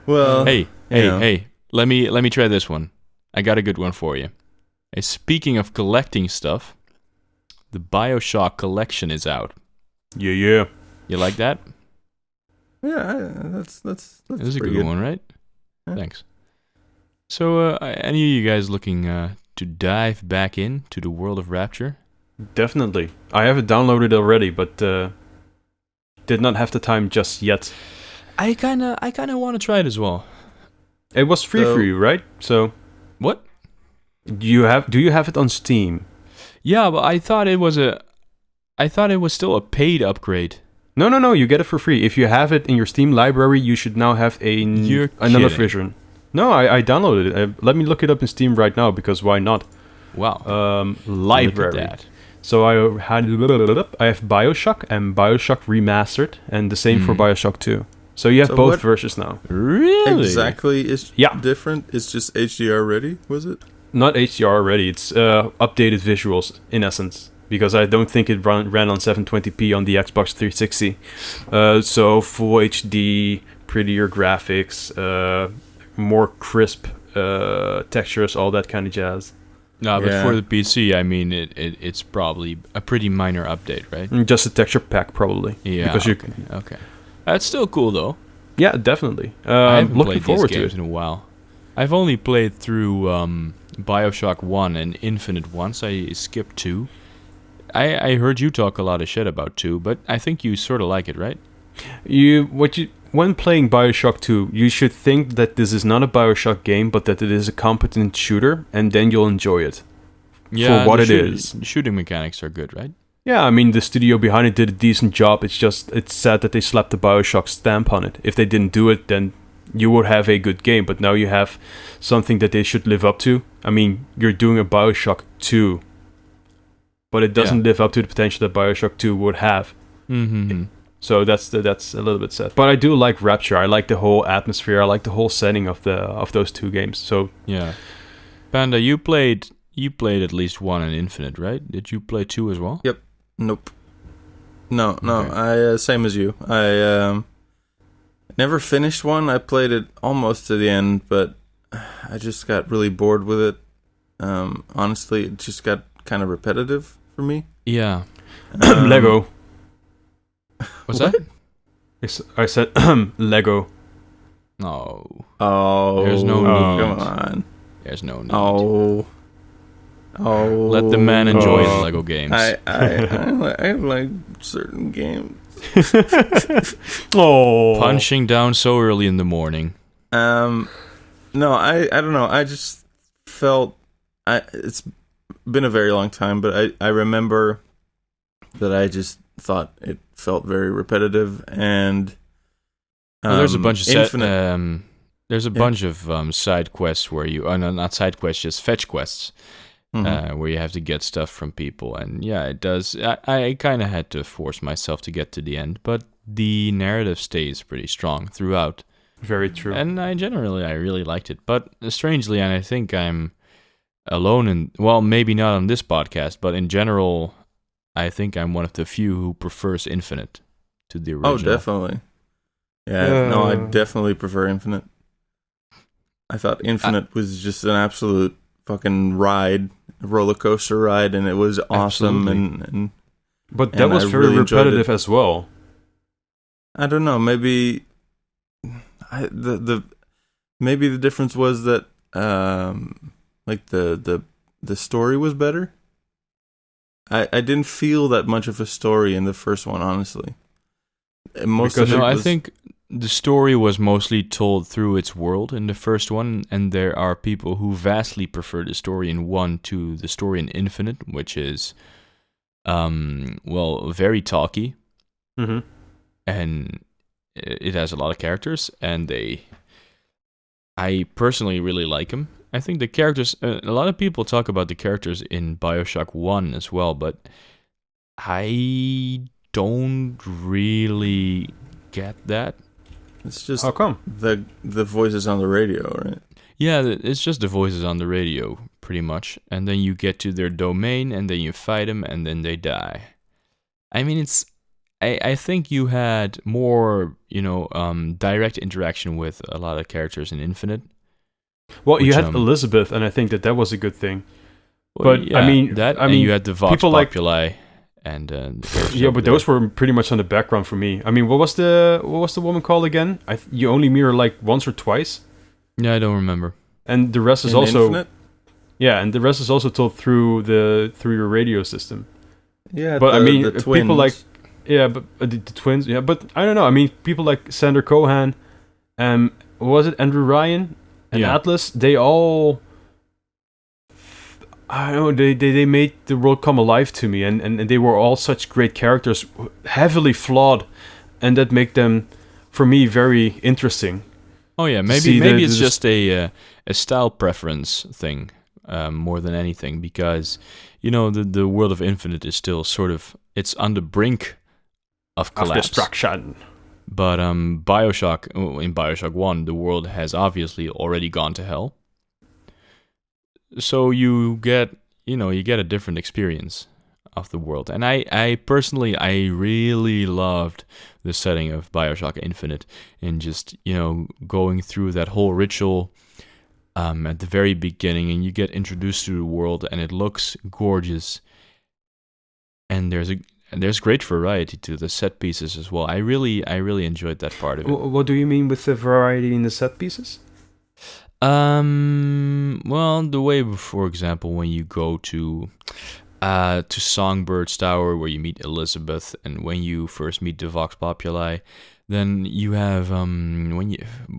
Well, Hey. Let me try this one. I got a good one for you. Hey, speaking of collecting stuff, the Bioshock Collection is out. Yeah. You like that? yeah, that's It was a pretty good one, right? Yeah. Thanks. So, any of you guys looking to dive back into the world of Rapture? Definitely. I have it downloaded already, but did not have the time just yet. I kinda want to try it as well. It was free for you, right? So What? do you have it on Steam? Yeah, but I thought it was still a paid upgrade. No, you get it for free. If you have it in your Steam library, you should now have You're another kidding. version. No, I downloaded it. Let me look it up in Steam right now, because why not? Wow. Library. Look at that. So I have Bioshock and Bioshock Remastered, and the same for Bioshock 2. So you have So both what- versions now. Really? exactly is Yeah. different. It's just HDR ready, was it? Not HDR already, it's updated visuals, in essence. Because I don't think it ran on 720p on the Xbox 360. So full HD, prettier graphics, more crisp textures, all that kind of jazz. No, but Yeah. for the PC, I mean, it's probably a pretty minor update, right? Just a texture pack, probably. Yeah. Because Okay. That's still cool, though. Yeah, definitely. I haven't Looking played forward these to games it. in a while. I've only played through Bioshock 1 and Infinite once. I skipped 2. I heard you talk a lot of shit about 2, but I think you sort of like it, right? When playing Bioshock 2, you should think that this is not a Bioshock game, but that it is a competent shooter, and then you'll enjoy it. Yeah, For what the it is. The shooting mechanics are good, right? Yeah, I mean, the studio behind it did a decent job. It's sad that they slapped the Bioshock stamp on it. If they didn't do it, then you would have a good game, but now you have something that they should live up to. I mean, you're doing a Bioshock 2, but it doesn't live up to the potential that Bioshock 2 would have. Mm-hmm. So that's a little bit sad. But I do like Rapture. I like the whole atmosphere. I like the whole setting of those two games. So Yeah. Panda, you played at least 1 and Infinite, right? Did you play 2 as well? Yep. Nope. No. Okay. I same as you. I never finished 1. I played it almost to the end, but I just got really bored with it. Honestly, it just got kind of repetitive for me. Yeah. Lego. What's What? that? I said Lego. No. Oh, There's no need. Come on. There's no need. Oh. Let the man enjoy Oh. the Lego games. I like certain games. Oh, Punching down so early in the morning. No, I don't know. I just felt it's been a very long time, but I remember that I just thought it felt very repetitive and Well, there's a bunch of infinite. there's a bunch of side quests where you no, not side quests, just fetch quests. Where you have to get stuff from people, and yeah, it does. I kind of had to force myself to get to the end, but the narrative stays pretty strong throughout. very true. And I really liked it. But strangely, and I think I'm alone in, well, maybe not on this podcast, but in general, I think I'm one of the few who prefers Infinite to the original. Oh, definitely. Yeah, no, I definitely prefer Infinite. I thought Infinite was just an absolute fucking ride, roller coaster ride, and it was awesome. And But that and was I very really enjoyed repetitive it. as well. I don't know, maybe maybe the difference was that like the story was better. I didn't feel that much of a story in the first one, honestly. Most Because of it No, I was, think the story was mostly told through its world in the first one, and there are people who vastly prefer the story in 1 to the story in Infinite, which is, very talky, Mm-hmm. and it has a lot of characters, and I personally really like them. I think the characters, a lot of people talk about the characters in Bioshock 1 as well, but I don't really get that. it's just How come? the voices on the radio, right? Yeah, it's just the voices on the radio, pretty much. And then you get to their domain, and then you fight them, and then they die. I mean, I think you had more, direct interaction with a lot of characters in Infinite. Well, you which, had Elizabeth, and I think that was a good thing. Well, But, yeah, I mean, and you had the Vox people like- Populi and the characters Yeah, over but there. those were pretty much on the background for me. I mean, what was the woman called again? You only meet her like once or twice, Yeah, I don't remember. and the rest is In also Infinite? and the rest is also told through your radio system. Yeah, But I mean, the people twins. like but the twins. Yeah, but I don't know. I mean, people like Sander Cohen, what was it Andrew Ryan and Yeah. Atlas? They all. I don't know, they made the world come alive to me, and they were all such great characters, heavily flawed, and that make them, for me, very interesting. Oh yeah, see maybe the- it's the- just a style preference thing more than anything, because the world of Infinite is still sort of, it's on the brink of Of collapse. destruction. But in Bioshock 1, the world has obviously already gone to hell. So you get a different experience of the world. And I personally, I really loved the setting of Bioshock Infinite, and just, going through that whole ritual at the very beginning, and you get introduced to the world, and it looks gorgeous. And there's great variety to the set pieces as well. I really enjoyed that part of it. What do you mean with the variety in the set pieces? Well, the way, for example, when you go to Songbird's Tower, where you meet Elizabeth, and when you first meet the Vox Populi, then you have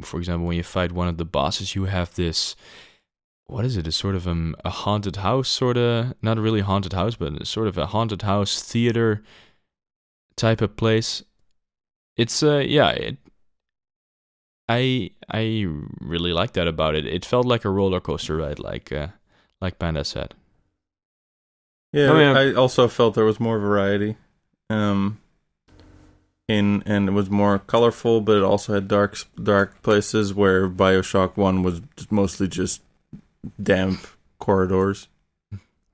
for example, when you fight one of the bosses, you have this. What is it? It's sort of a haunted house, sort of, not a really haunted house, but it's sort of a haunted house theater type of place. It's I really like that about it. It felt like a roller coaster ride, like Panda said. Yeah, I mean, I also felt there was more variety. And it was more colorful, but it also had dark places where Bioshock 1 was mostly just damp corridors.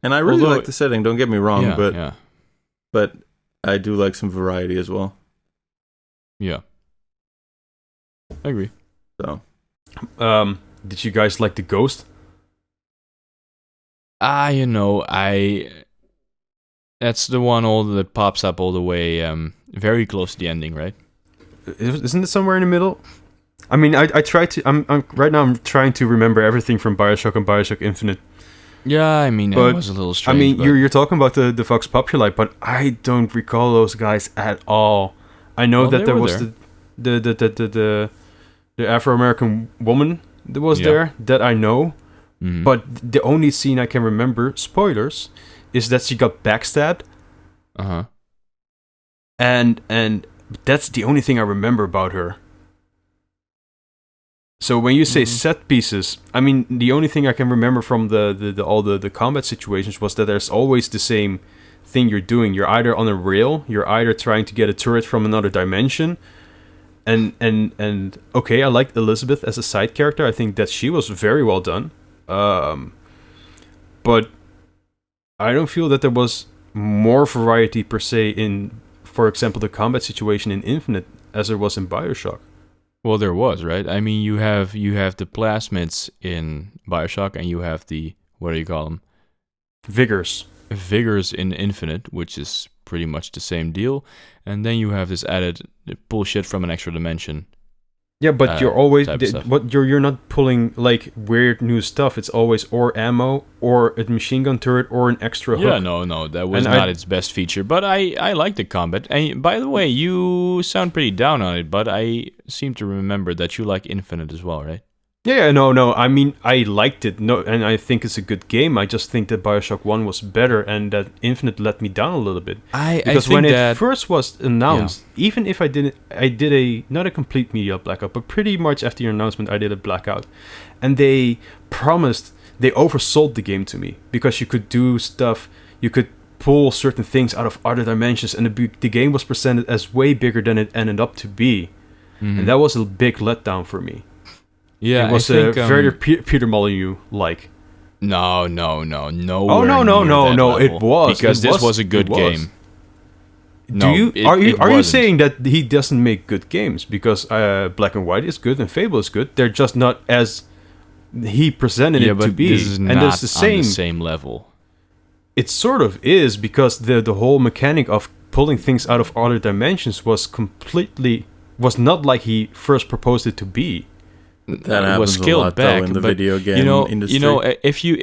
And I really like the setting, don't get me wrong, but I do like some variety as well. Yeah. I agree. So Did you guys like the ghost? That's the one that pops up all the way very close to the ending, right? Isn't it somewhere in the middle? I mean, I try to. I'm right now. I'm trying to remember everything from Bioshock and Bioshock Infinite. Yeah, I mean, it was a little strange. I mean, but you're talking about the Vox Populi, but I don't recall those guys at all. I know that they there were was there. the Afro-American woman that was there that I know, Mhm. but the only scene I can remember, spoilers, is that she got backstabbed, Uh-huh. and that's the only thing I remember about her. So when you say set pieces, I mean, the only thing I can remember from all the combat situations was that there's always the same thing you're doing. You're either on a rail, you're either trying to get a turret from another dimension, and okay, I liked Elizabeth as a side character. I think that she was very well done. But I don't feel that there was more variety per se in, for example, the combat situation in Infinite as there was in Bioshock. Well, there was, right? I mean, you have the plasmids in Bioshock, and you have the, what do you call them? Vigors. Vigors in Infinite, which is pretty much the same deal. And then you have this added bullshit from an extra dimension. Yeah, but you're always type of stuff. you're not pulling like weird new stuff. It's always or ammo or a machine gun turret or an extra hook. Yeah, no, that was And not its best feature. But I like the combat. And by the way, you sound pretty down on it, but I seem to remember that you like Infinite as well, right? Yeah, no. I mean, I liked it. No, and I think it's a good game. I just think that Bioshock 1 was better, and that Infinite let me down a little bit. Because when it first was announced, even if I did not a complete media blackout, but pretty much after your announcement, I did a blackout, and they oversold the game to me because you could do stuff, you could pull certain things out of other dimensions, and the game was presented as way bigger than it ended up to be, and that was a big letdown for me. Yeah, it was I think, very Peter Molyneux like. No. Oh no! It was because this was a good game. No, are you wasn't. saying that he doesn't make good games because Black and White is good and Fable is good? They're just not as he presented it to be. This is and not there's the same. on the same level. It sort of is because the whole mechanic of pulling things out of other dimensions was not like he first proposed it to be. That It happens was a scaled lot, back though, in the but, video game industry. You know, if you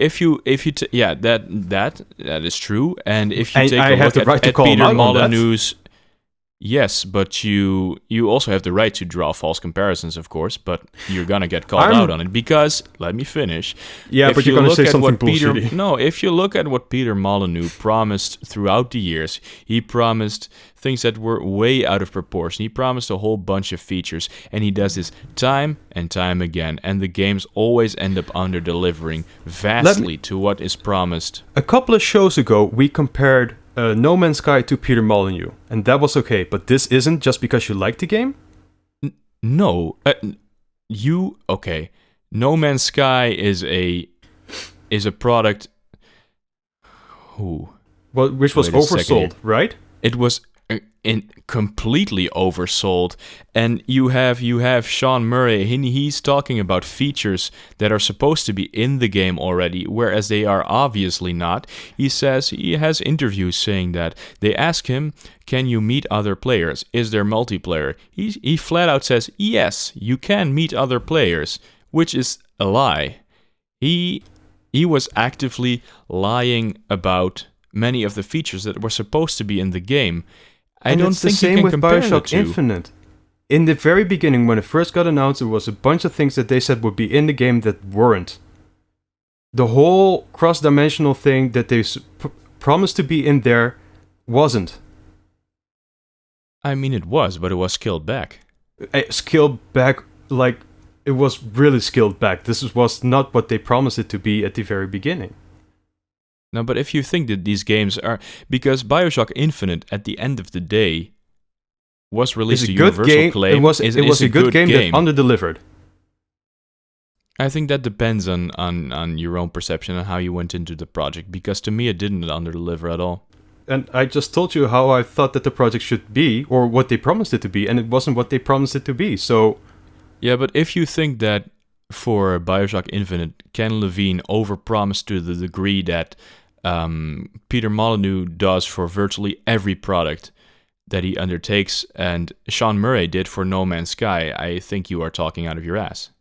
yeah, that is true. And if you And take I a have look the right at, to call him Peter out on that. Molyneux's, yes, but you also have the right to draw false comparisons, of course. But you're gonna get called out on it because let me finish. Yeah, If but you're you gonna look say at something what Peter, bullshitty. no, if you look at what Peter Molyneux promised throughout the years, he promised things that were way out of proportion. He promised a whole bunch of features, and he does this time and time again. And the games always end up under-delivering vastly to what is promised. A couple of shows ago, we compared No Man's Sky to Peter Molyneux, and that was okay. But this isn't just because you like the game? No, okay. No Man's Sky is a product. Which was Wait a second oversold, right? It was completely oversold, and you have Sean Murray. He's talking about features that are supposed to be in the game already, whereas they are obviously not. He says he has interviews saying that they ask him, "Can you meet other players? Is there multiplayer?" He flat out says, "Yes, you can meet other players," which is a lie. He was actively lying about many of the features that were supposed to be in the game. I don't think it's the same you can with compare Bioshock the two. Infinite. In the very beginning, when it first got announced, there was a bunch of things that they said would be in the game that weren't. The whole cross-dimensional thing that they promised to be in there wasn't. I mean, it was, but it was scaled back. Scaled back, like, it was really scaled back. This was not what they promised it to be at the very beginning. No, but if you think that these games are... Because Bioshock Infinite, at the end of the day, was released to universal acclaim. It was a good game that under-delivered. I think that depends on your own perception and how you went into the project, because to me it didn't under-deliver at all. And I just told you how I thought that the project should be, or what they promised it to be, and it wasn't what they promised it to be, so... Yeah, but if you think that for Bioshock Infinite, Ken Levine overpromised to the degree that Peter Molyneux does for virtually every product that he undertakes, and Sean Murray did for No Man's Sky, I think you are talking out of your ass.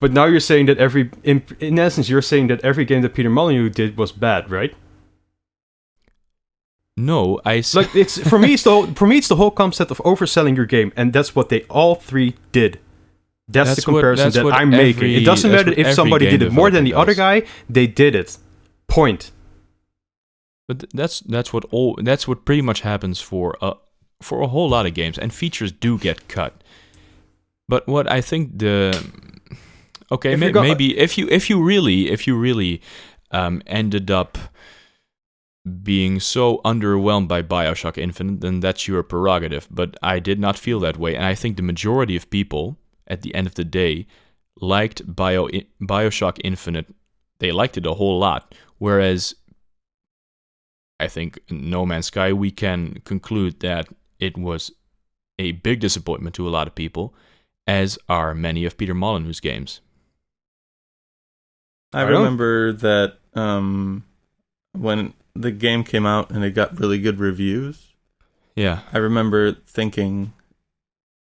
But now you're saying that in essence, you're saying that every game that Peter Molyneux did was bad, right? No, like it's for me. It's the whole concept of overselling your game, and that's what they all three did. That's the comparison that I'm making. It doesn't matter if somebody did it more than the other guy. They did it. Point. But that's what pretty much happens for a whole lot of games, and features do get cut. But what I think maybe if you really ended up being so underwhelmed by Bioshock Infinite, then that's your prerogative. But I did not feel that way, and I think the majority of people, at the end of the day, liked Bioshock Infinite. They liked it a whole lot, whereas I think No Man's Sky, we can conclude that it was a big disappointment to a lot of people, as are many of Peter Molyneux's games. I remember that when the game came out and it got really good reviews, yeah, I remember thinking,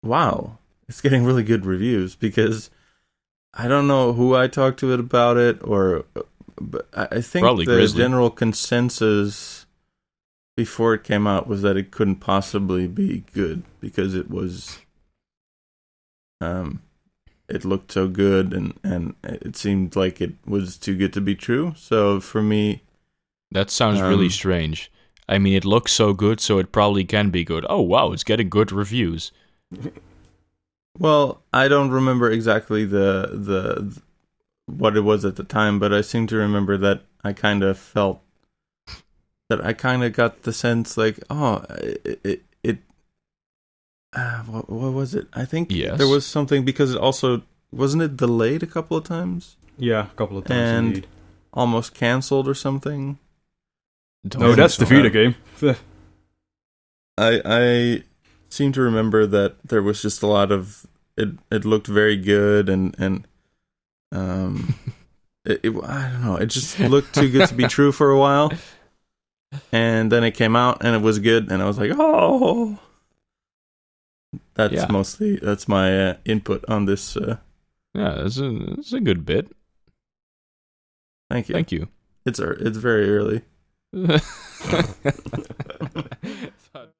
wow, it's getting really good reviews, because I don't know who I talked to about it, but I think probably the Grizzly. General consensus before it came out was that it couldn't possibly be good, because it was it looked so good, and it seemed like it was too good to be true. So for me, that sounds really strange. I mean, it looks so good, so it probably can be good. Oh wow, it's getting good reviews. Well, I don't remember exactly the what it was at the time, but I seem to remember that I kind of felt that I kind of got the sense like, oh, what was it? I think there was something, because it also wasn't it delayed a couple of times? Yeah, a couple of times and indeed. Almost canceled or something. No, that's the Vita game. I seem to remember that there was just a lot of it. It looked very good, and I don't know. It just looked too good to be true for a while, and then it came out and it was good, and I was like, oh. That's my input on this. Yeah, it's a good bit. Thank you. Thank you. It's very early.